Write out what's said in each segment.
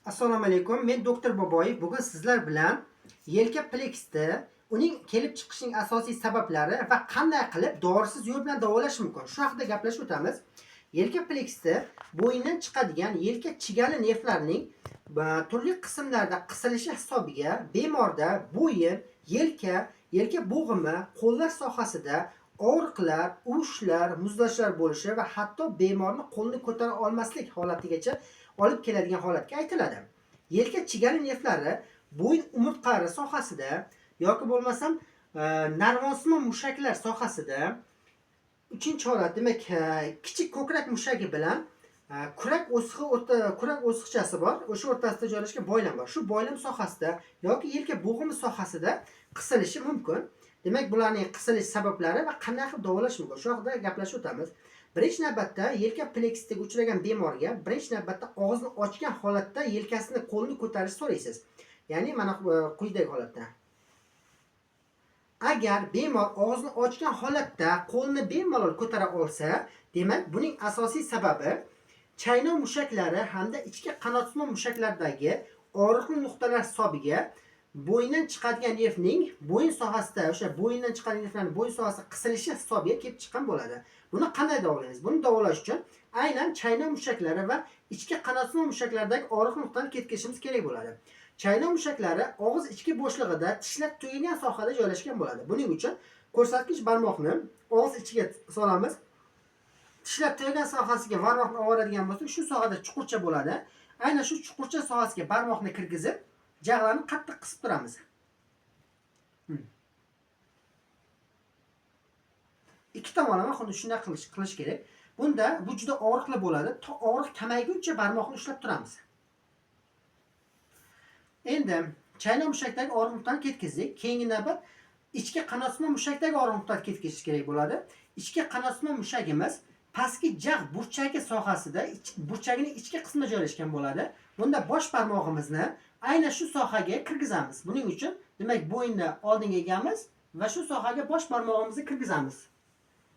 Assalomu alaykum. Men doktor Boboyev. Bugun sizlar bilan yelka plexda uning kelib chiqishining asosiy sabablari va qanday qilib dorisiz yo'l bilan davolash mumkin, shu haqida gaplashib o'tamiz. Yelka plexda bo'yindan chiqadigan yelka chigali nervlarning turli qismlarda qisilishi hisobiga bemorda bo'yin, yelka bo'g'imi, qo'llar sohasida og'riqlar, uvishlar, muzlashlar bo'lishi va hatto bemorni qo'lni ko'tara olmaslik holatigacha olib keladigan holatga aytiladi. Yelka chigali nervlari bo'yin umurtqalari sohasida yoki bo'lmasam narvonsimon mushaklar sohasida uchinchi holat, demak, kichik ko'krak mushagi bilan kurak o'siqchasi bor. O'sha o'rtasida joylashgan boylam bor. Shu boylam sohasida yoki yelka bo'g'imi sohasida qisilishi mumkin. Demak, bularning qisilish sabablari va qanday qilib davolash mumkin, shu haqida gaplashib o'tamiz. Birinchi navbatda yelka pleksiga uchragan bemorga birinchi navbatda og'izni ochgan holatda yelkasini, qo'lni ko'tarishni so'raysiz. Ya'ni mana quyidagi holatda. Agar bemor og'izni ochgan holatda qo'lni bemalol ko'tara olsa, demak, buning asosiy sababi chaynov mushaklari hamda ichki qanotsimon mushaklardagi og'riqli nuqtalar hisobiga bo'yindan chiqadigan nervning bo'yin sohasida, o'sha bo'yindan chiqadigan nervlarning bo'yin sohasida qisilishi hisobiga kelib chiqqan bo'ladi. Buni qanday davolaymiz? Buni davolash uchun aynan chaynov mushaklari va ichki qanotsimon mushaklardagi og'riqli nuqtani ketkazishimiz kerak bo'ladi. Chaynov mushaklari og'iz ichki bo'shlig'ida tishlab tugagan sohada joylashgan bo'ladi. Buning uchun ko'rsatkich barmoqni og'iz ichiga solamiz. Tishlab tugagan sohasiga barmoqni oladigan bo'lsak, shu sohada chuqurcha bo'ladi. Aynan shu chuqurcha sohasiga barmoqni kirgizib, jag'larni qattiq qisib turamiz. Ikki tomonlama xuddi shunday qilish kerak. Bunda bu juda og'riqli bo'ladi. Og'riq kamayguncha barmoqni ushlab turamiz. Endi chaynov mushakdagi og'riqni ketkazdik. Keyingi navbat ichki qanotsimon mushakdagi og'riqni ketkazish kerak bo'ladi. Ichki qanotsimon mushagimiz pastki jag' burchagi sohasida, burchagining ichki qismida joylashgan bo'ladi. Bunda bosh barmog'imizni aynan shu sohaga kirgizamiz. Buning uchun, demak, bo'yinni oldinga egamiz va shu sohaga bosh barmog'imizni kirgizamiz.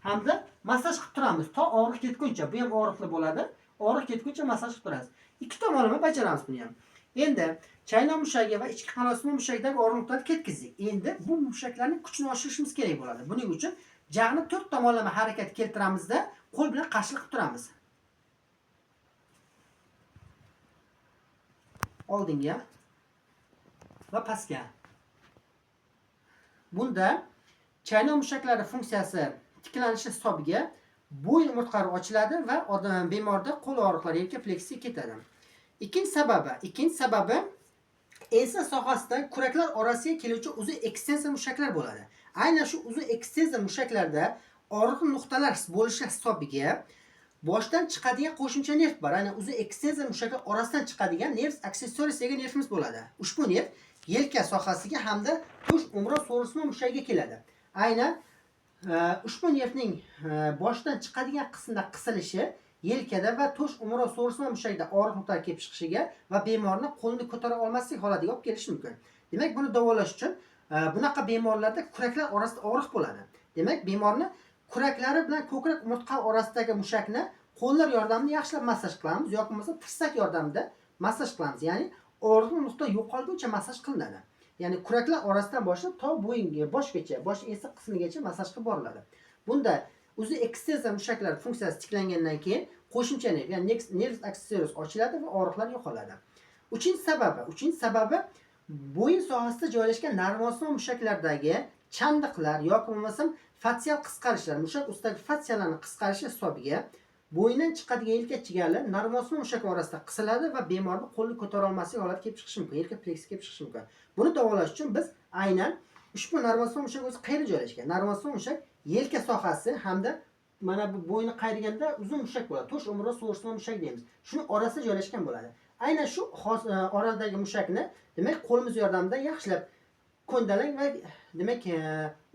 Hamda massaj qilib turamiz to og'riq ketguncha. Bu ham og'riqli bo'ladi. Og'riq ketguncha massaj qilib turamiz. Ikki tomonlama bajaramiz buni ham. Endi chaynov mushagi va ichki qanotsimon mushakdagi og'riqlarni ketkazdik. Endi bu mushaklarning kuchini oshirishimiz kerak bo'ladi. Buning uchun jag'ni to'rt tomonlama harakat keltiramizda qo'l bilan qarshilik qilib turamiz. Oldinga va pastga. Bunda chaynov mushaklari funksiyasi tiklanishi hisobiga bo'yin umurtqalari ochiladi va bemorda qo'l og'riqlari, yelka pleksiya ketadi. Ikkinchi sababi ensa sohasida kuraklar orasiga keluvchi uzun ekstensiya mushaklar bo'ladi. Aynan shu uzun ekstensiya mushaklarda og'riqli nuqtalar bo'lishi hisobiga boshdan chiqadigan qo'shimcha nerv bor. Aynan uzun ekstensiya mushaklar orasidan chiqadigan nerv aksessoris degan nervimiz bo'ladi. Ushbu nerv yelka sohasiga hamda tush umra so'risma mushagiga keladi. Aynan ushbu nervning boshdan chiqadigan qismda qisilishi yelkada va tush umra so'risma mushagida og'riq nuqtalari kelib chiqishiga va bemorni qo'lni ko'tara olmaslik holatiga olib kelishi mumkin. Demak, buni davolash uchun bunaqa bemorlarda kuraklar orasida og'riq bo'ladi. Demak, bemorni kuraklari bilan ko'krak umurtqa orasidagi mushakni qo'llar yordamida yaxshilab massaj qilamiz yoki bo'lmasa tirsak yordamida massaj qilamiz. Ya'ni og'riqli nuqta yo'qolguncha massaj qilinadi. Ya'ni kuraklar orasidan boshlab to bo'yinga, boshgacha, bosh ensa qismigacha massaj qilib boriladi. Bunda uzun ekstensiya mushaklar funksiyasi tiklangandan keyin qo'shimcha nerv, ya'ni nerv aksessoris ochiladi va og'riqlar yo'qoladi. Uchinchi sababi bo'yin sohasida joylashgan narvonsimon mushaklardagi chandiqlar yoki bo'lmasam fatsial qisqarishlar, mushak ustidagi fatsiyalarning qisqarishi hisobiga bo'yindan chiqadigan yelka chigallar narvonsimon mushak orasida qisiladi va bemorni qo'lni ko'tara olmaslik holati kelib chiqishi mumkin, yelka pleksiya kelib chiqishi mumkin. Buni davolash uchun biz aynan ushbu narvonsimon mushak o'zi qayerda joylashgan? Narvonsimon mushak yelka sohasi hamda mana bu bo'yni qayriganda uzun mushak bo'ladi. Tush umra so'risma mushak deymiz. Shuni orasida joylashgan bo'ladi. Aynan shu oradagi mushakni, demak, qo'limiz yordamida yaxshilab ko'ndalang va demak,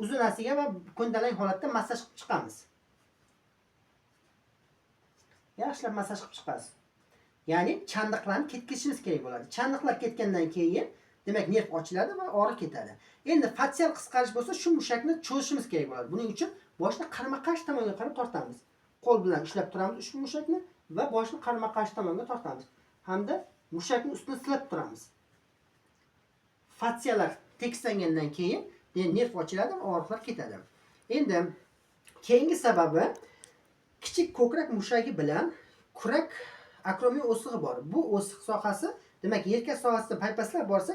uzunasiga va ko'ndalang holatda massaj qilib chiqamiz. Yaxshilab massaj qilib chiqamiz. Ya'ni chandiqlarni ketkazishimiz kerak bo'ladi. Chandiqlar ketgandan keyin demak, nerv ochiladi va og'riq ketadi. Endi fatsial qisqarish bo'lsa, shu mushakni cho'zishimiz kerak bo'ladi. Buning uchun boshni qarama-qarshi tomonga qarab tortamiz. Qo'l bilan ushlab turamiz ushbu mushakni va boshni qarama-qarshi tomonga tortamiz. Hamda mushakning ustini silab turamiz. Fatsiyalar tekislangandan keyin nerv ochiladi va og'riqlar ketadi. Endi keyingi sababi kichik ko'krak mushagi bilan kurak akromiya o'sig'i bor. Bu o'siq sohasi, demak, yelka sohasida paypaslar borsa,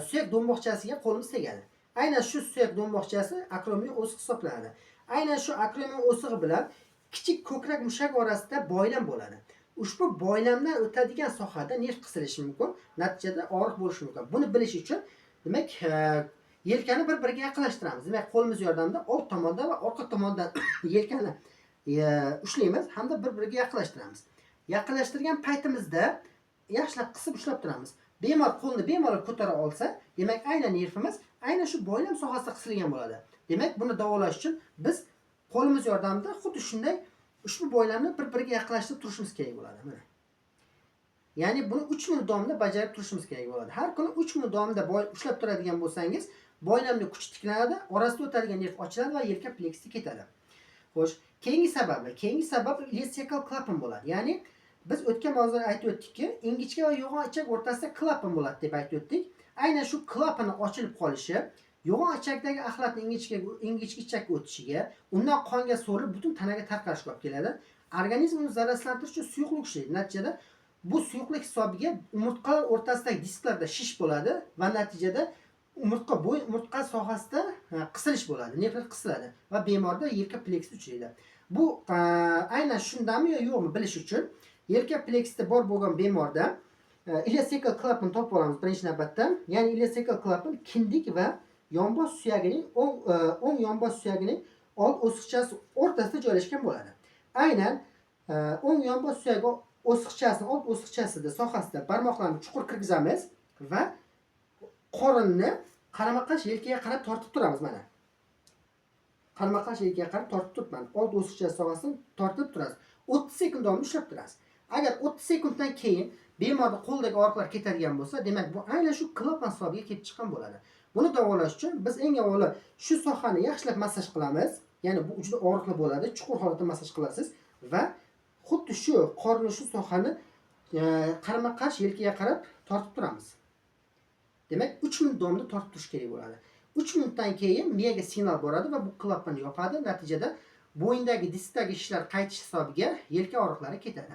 suyak do'mboqchasiga qo'limiz tegadi. Aynan shu suyak do'mboqchasi akromiya o'siq hisoblanadi. Aynan shu akromiya o'sig'i bilan kichik ko'krak mushagi orasida boylam bo'ladi. Ushbu boylamdan o'tadigan sohada nerv qisilishi mumkin, natijada og'riq bo'lishi mumkin. Buni bilish uchun, demak, yelkani bir-biriga yaqinlashtiramiz. Demak, qo'limiz yordamida old tomondan va orqa tomondan yelkani ushlaymiz hamda bir-biriga yaqinlashtiramiz. Yaqinlashtirgan paytimizda yaxshilab qisib ushlab turamiz. Bemor qo'lni bemalol ko'tara olsa, demak, aynan nervimiz aynan shu boylam sohasida qisilgan bo'ladi. Demak, buni davolash uchun biz qo'limiz yordamida xuddi shunday ushbu boylamni bir-biriga yaqinlashtirib turishimiz kerak bo'ladi. Mana. Ya'ni buni 3 minut davomida bajarib turishimiz kerak bo'ladi. Har kuni 3 minut davomida ushlab turadigan bo'lsangiz, boylamning kuchi tiklanadi, orasida o'tadigan nerv ochiladi va yelka pleksisi ketadi. Xo'sh, keyingi sabab ileosekal klapan bo'ladi. Ya'ni biz o'tgan mavzuda aytib o'tdikki, ingichka va yo'g'on ichak o'rtasida klapan bo'ladi deb aytib o'tdik. Aynan shu klapanning ochilib qolishi yo'g'on ichakdagi axlatning ingichka ichakka o'tishiga, undan qonga so'rilib butun tanaga tarqalishiga olib keladi. Organizm uni zararlantirish uchun suyuqlik ishlaydi. Natijada bu suyuqlik hisobiga umurtqalar o'rtasidagi disklarda shish bo'ladi va natijada umurtqa sohasida qisilish bo'ladi, nervlar qisiladi va bemorda yelka pleksisi uchraydi. Bu aynan shundami yo yo'qmi bilish uchun yelka pleksisi bor bo'lgan bemorda ileosekal klapan topib olamiz birinchi navbatda. Ya'ni ileosekal klapan kindik va yonbosh suyagining o'ng yonbosh suyagining old o'siqchasi o'rtasida joylashgan bo'ladi. Aynan o'ng yonbosh suyagi o'siqchasi, old o'siqchasida sohasida barmoqlarni chuqur kirgizamiz va qorinni qarama-qarshi yelkaga qarab tortib turamiz mana. Qarama-qarshi yelkaga qarab tortib turibman. Old o'siqchasi sohasini tortib turasiz. 30 sekund davomida ushlab turasiz. Agar 30 sekunddan keyin bemorda qo'ldagi og'riqlar ketadigan bo'lsa, demak bu aynan shu klapan hisobiga kelib chiqqan bo'ladi. Buni davolash uchun biz eng avvalo shu sohani yaxshilab massaj qilamiz. Ya'ni bu juda og'riqli bo'ladi. Chuqur holatda massaj qilasiz va xuddi shu qorni shu sohani qarama-qarshi yelkaga qarab tortib turamiz. Demak, 3 minut davomida tortib turish kerak bo'ladi. 3 minutdan keyin miyaga signal boradi va bu klapanni yopadi. Natijada bo'yindagi diskdagi shishlar qaytish hisobiga yelka og'riqlari ketadi.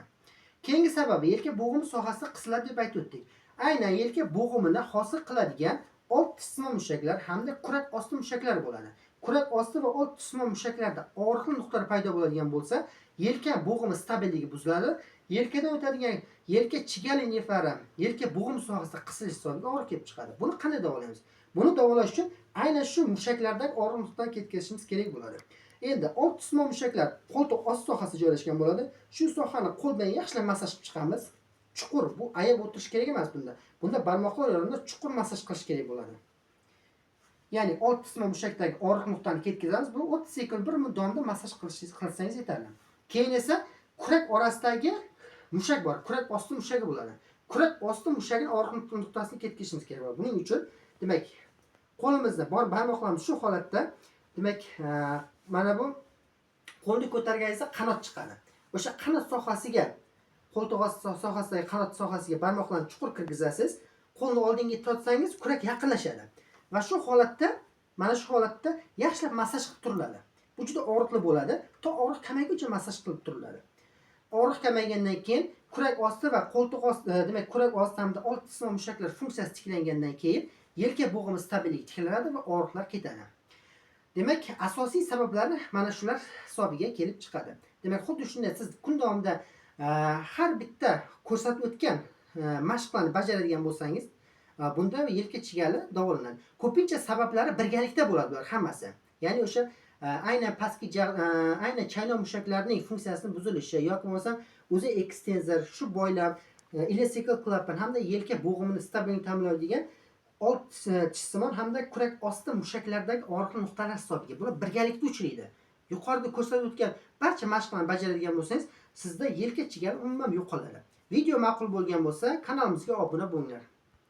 Keyingi sababi yelka bo'g'imi sohasida qisiladi deb aytib o'tdik. Aynan yelka bo'g'imini hosil qiladigan old tisma mushaklar hamda kurak osti mushaklar bo'ladi. Kurak osti va old tisma mushaklarda og'riqli nuqtalar paydo bo'ladigan bo'lsa, yelka bo'g'imi stabilligi buziladi. Yelkadan o'tadigan yelka chigali nervlari yelka bo'g'im sohasida qisilish hisobiga og'riq kelib chiqadi. Buni qanday davolaymiz? Buni davolash uchun aynan shu mushaklardagi og'riq nuqtadan ketkazishimiz kerak bo'ladi. Endi old tisma mushaklar qo'ltiq osti sohasida joylashgan bo'ladi. Shu sohani qo'l bilan yaxshilab massaj qilib chiqamiz. Chuqur, bu ayab o'tirish kerak emas bunda. Bunda barmoqlar yordamida chuqur massaj qilish kerak bo'ladi. Ya'ni old tisma mushakdagi og'riq nuqtani ketkazamiz. Bu 30 sekund 1 minut davomida massaj qilsangiz yetarli. Keyin esa kurak orasidagi mushak bor. Kurak osti mushagi bo'ladi. Kurak osti mushagining og'riq nuqtasini ketkazishimiz kerak bo'ladi. Buning uchun demak, qo'limizda bor barmoqlarimiz shu holatda, demak, mana bu qo'lni ko'targaningizda qanot chiqadi. O'sha qanot sohasiga, qo'ltiq sohasidagi qanot sohasiga barmoqlarni chuqur kirgizasiz. Qo'lni oldinga tortsangiz kurak yaqinlashadi. Va shu holatda, mana shu holatda yaxshilab massaj qilib turiladi. Bu juda og'riqli bo'ladi. To og'riq kamayguncha massaj qilib turiladi. Og'riq kamaygandan keyin kurak osti va qo'ltiq osti, demak, kurak osti hamda old tisma mushaklar funksiyasi tiklangandan keyin yelka bo'g'imi stabilligi tiklanadi va og'riqlar ketadi. Demak, asosiy sabablari mana shular hisobiga kelib chiqadi. Demak, xuddi shunday siz kun davomida har bitta ko'rsatib o'tgan mashqlarni bajaradigan bo'lsangiz, bunda yelka chigali davolanadi. Ko'pincha sabablari birgalikda bo'ladi bular hammasi. Ya'ni o'sha aynan pastki aynan chaynoq mushaklarining funksiyasining buzilishi yoki bo'lmasa o'zi ekstenzor, shu boylam, ileosekal klapan hamda yelka bo'g'imini stabilligini ta'minlaydigan old tishsimon hamda kurak osti mushaklaridagi og'riqli nuqtalar hisobiga bular birgalikda uchraydi. Yuqorida ko'rsatib o'tgan barcha mashqlarni bajaradigan bo'lsangiz, sizda yelka chigali umuman yo'qoladi. Video ma'qul bo'lgan bo'lsa, kanalimizga obuna bo'linglar.